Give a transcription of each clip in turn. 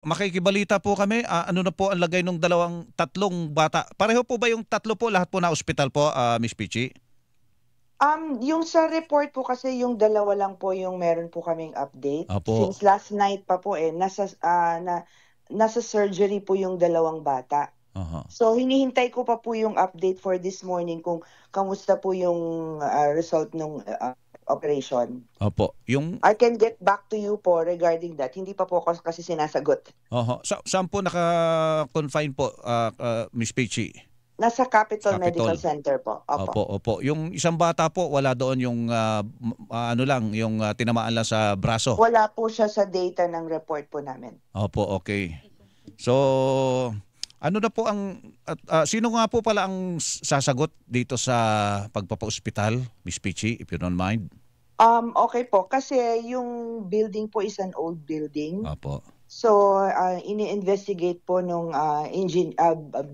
makikibalita po kami, ano na po ang lagay ng tatlong bata? Pareho po ba yung tatlo po, lahat po na ospital po, Miss Peachy? Yung sa report po kasi yung dalawa lang po yung meron po kaming update. Opo. Since last night pa po nasa surgery po yung dalawang bata. Aha. So hinihintay ko pa po yung update for this morning kung kamusta po yung result ng operation. Opo. Yung I can get back to you po regarding that. Hindi pa po ako kasi sinasagot. saan po naka-confine po, Miss Peachy? Nasa Capital Medical Capitol. Center po. Opo. Opo. Yung isang bata po, wala doon yung ano lang, yung tinamaan lang sa braso. Wala po siya sa data ng report po namin. Opo, okay. So, ano na po sino nga po pala ang sasagot dito sa pagpapa-ospital, Miss Peachy, if you don't mind? Okay po. Kasi yung building po is an old building. Opo. So, ini-investigate po nung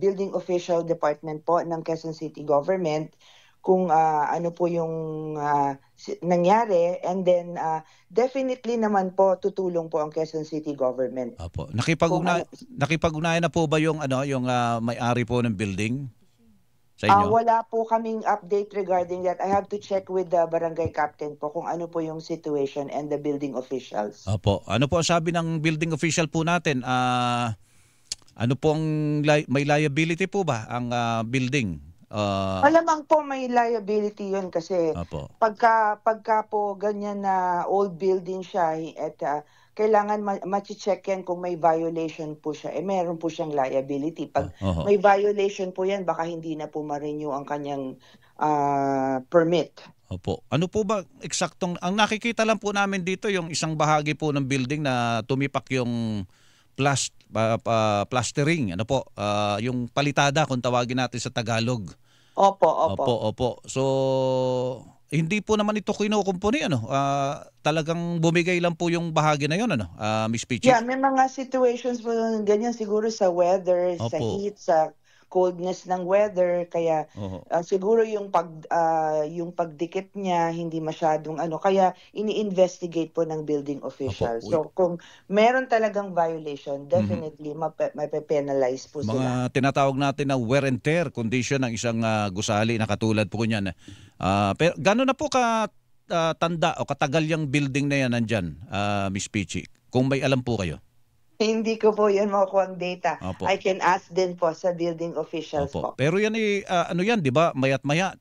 building official department po ng Quezon City Government kung ano po yung nangyari, and then definitely naman po tutulong po ang Quezon City Government. Opo. Nakipag-ugnayan na po ba yung may-ari po ng building sa inyo? Wala po kaming update regarding that. I have to check with the barangay captain po kung ano po yung situation and the building officials. Opo. Ano po ang sabi ng building official po natin? Ano po may liability po ba ang building? Malamang po may liability yun kasi Opo. pagka po ganyan na old building siya at kailangan ma-check yan kung may violation po siya. Meron po siyang liability. Pag may violation po yan, baka hindi na po ma-renew ang kanyang permit. Opo. Ano po ba eksaktong, ang nakikita lang po namin dito yung isang bahagi po ng building na tumipak yung plastering, ano po, yung palitada kung tawagin natin sa Tagalog. Opo. So, hindi po naman ito kinukumpuni, talagang bumigay lang po yung bahagi na yun, Miss Peachy? Yeah, may mga situations po ganyan siguro sa weather, sa Opo. heat, sa coldness ng weather, kaya siguro yung pagdikit niya hindi masyadong kaya ini-investigate po ng building official. Opo. So kung meron talagang violation, definitely mape-penalize po sila. Mga tinatawag natin na wear and tear condition ng isang gusali na katulad po niyan. Pero gano'n na po tanda o katagal yung building na yan nandyan, Miss Peachy? Kung may alam po kayo. Hindi ko po yan makukuha ang data. Opo. I can ask din po sa building officials po. Pero yan ano yan, di ba? Mayat maya,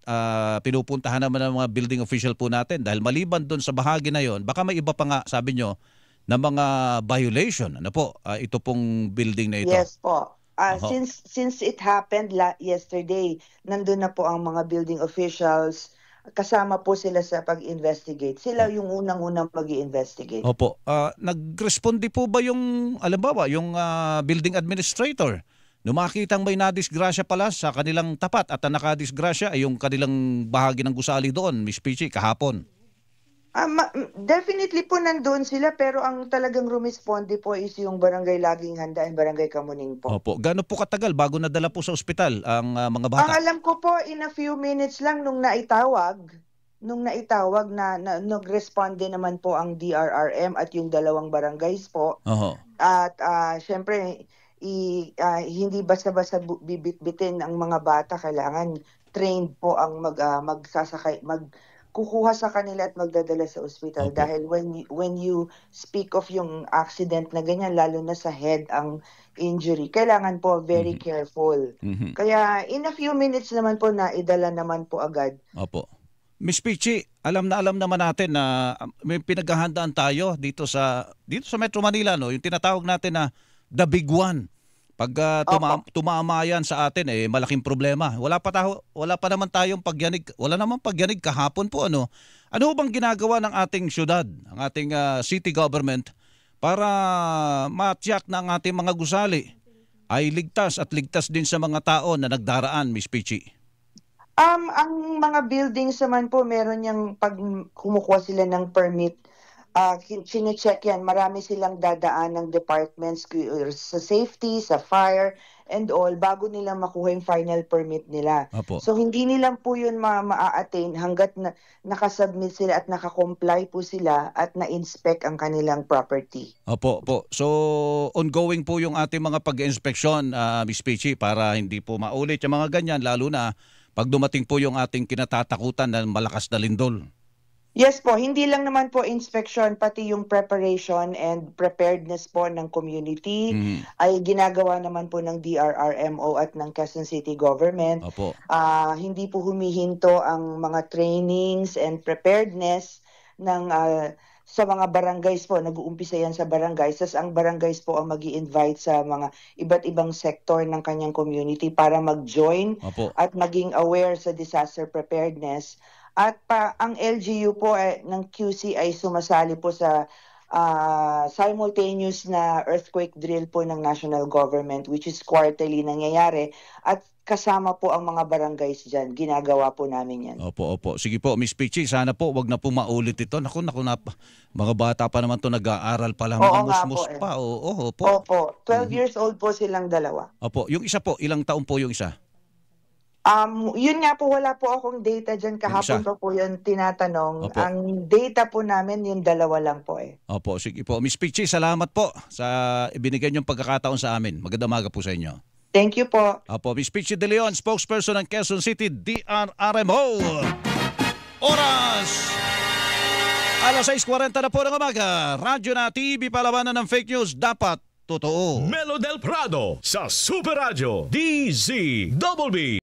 pinupuntahan naman ng mga building official po natin dahil maliban doon sa bahagi na yon, baka may iba pa nga, sabi nyo, na mga violation. Ano po? Ito pong building na ito. Yes po. Since it happened yesterday, nandun na po ang mga building officials. Kasama po sila sa pag-investigate. Sila yung unang-unang mag-i-investigate. Opo. Nag-responde po ba yung, alambawa, yung building administrator? Nung makitang may nadisgrasya pala sa kanilang tapat at nakadisgrasya ay yung kanilang bahagi ng gusali doon, Miss Peachy, kahapon. Definitely po nandun sila, pero ang talagang rumisponde po is yung Barangay Laging Handa and Barangay Kamuning po. Opo. Gaano po katagal bago nadala po sa ospital ang mga bata? Ang alam ko po, in a few minutes lang nung naitawag na nag-responde naman po ang DRRM at yung dalawang barangays po. At syempre, hindi basta-basta bibit-bitin ang mga bata. Kailangan trained po ang magsasakay, kukuha sa kanila at magdadala sa ospital. Opo. Dahil when you speak of yung accident na ganyan, lalo na sa head ang injury, kailangan po very careful. Kaya in a few minutes naman po naidala naman po agad. Opo. Miss Peachy, alam naman natin na may pinaghahandaan tayo dito sa Metro Manila, yung tinatawag natin na the big one. Pag tumama yan sa atin, malaking problema. Wala pa naman tayong pagyanig. Wala namang pagyanig kahapon po. Ano bang ginagawa ng ating syudad, ang ating city government para matiyak na ang ating mga gusali ay ligtas at ligtas din sa mga tao na nagdaraan, Miss Peachy? Ang mga buildings naman po, meron yung pag kumukuha sila ng permit, Chine-check yan. Marami silang dadaan ng departments sa safety, sa fire, and all, bago nila makuha yung final permit nila. Opo. So, hindi nilang po yun ma-attain hanggat nakasubmit sila at nakakomply po sila at na-inspect ang kanilang property. Opo, po. So, ongoing po yung ating mga pag-inspeksyon, Ms. Peachy, para hindi po maulit yung mga ganyan, lalo na pag dumating po yung ating kinatatakutan na malakas na lindol. Yes po, hindi lang naman po inspection, pati yung preparation and preparedness po ng community ay ginagawa naman po ng DRRMO at ng Quezon City Government. Opo. Hindi po humihinto ang mga trainings and preparedness ng sa mga barangays po. Nag-uumpisa yan sa barangays. Tapos ang barangays po ang mag-i-invite sa mga iba't ibang sektor ng kanyang community para mag-join at maging aware sa disaster preparedness. At ang LGU po ng QC ay sumasali po sa simultaneous na earthquake drill po ng national government, which is quarterly nangyayari, at kasama po ang mga barangays dyan. Ginagawa po namin yan. Opo. Sige po, Ms. Peachy, sana po wag na po maulit ito. Naku, mga bata pa naman to, nag-aaral pa lang, mga musmus pa. Opo, 12 years old po silang dalawa. Opo, yung isa po, ilang taon po yung isa? Yun nga po, wala po akong data dyan. Kahapon po yun tinatanong. Opo. Ang data po namin, yung dalawa lang po Opo, sige po. Ms. Peachy, salamat po sa ibinigay niyong pagkakataon sa amin. Magandang umaga po sa inyo. Thank you po. Opo, Ms. Peachy De Leon, spokesperson ng Quezon City DRRMO. Oras! 6:40 na po ng umaga. Radyo na TV, palabanan ng fake news. Dapat totoo. Melo del Prado sa Super Radio DZBB.